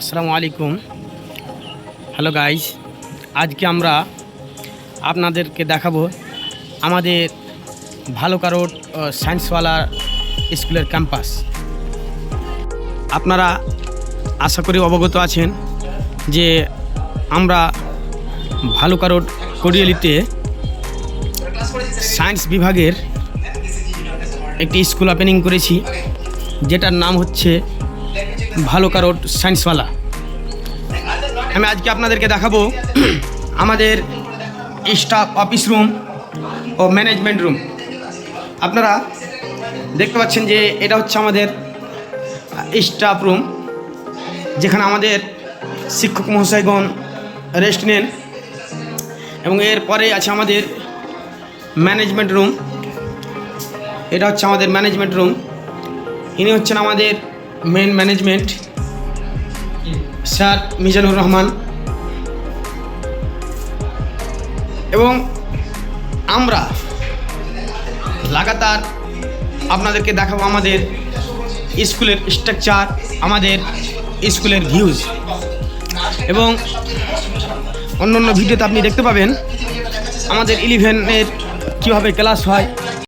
আসসালামু আলাইকুম। Hello guys, আজকে আমরা আপনাদেরকে দেখাবো আমাদের ভালুকা রোড সায়েন্সওয়ালা স্কুলের ক্যাম্পাস। আপনারা আশা করি অবগত আছেন যে আমরা ভালুকা রোড কোরিয়ালিতে সায়েন্স বিভাগের একটি স্কুল ওপেনিং করেছি, যেটার নাম হচ্ছে ভালুকা রোড সায়েন্সওয়ালা। আমি আজকে আপনাদেরকে দেখাবো আমাদের স্টাফ অফিস রুম ও ম্যানেজমেন্ট রুম। আপনারা দেখতে পাচ্ছেন যে এটা হচ্ছে আমাদের স্টাফ রুম, যেখানে আমাদের শিক্ষক মহাশয়গণ রেস্ট নেন, এবং এরপরে আছে আমাদের ম্যানেজমেন্ট রুম। এটা হচ্ছে আমাদের ম্যানেজমেন্ট রুম। ইনি হচ্ছেন আমাদের main management sir Mizanur Rahman. এবং আমরা লাগাতার আপনাদেরকে দেখাবো আমাদের স্কুলের স্ট্রাকচার, আমাদের স্কুলের ভিউজ, এবং অন্য ভিডিওতে আপনি দেখতে পাবেন আমাদের 11-এর কীভাবে ক্লাস হয়,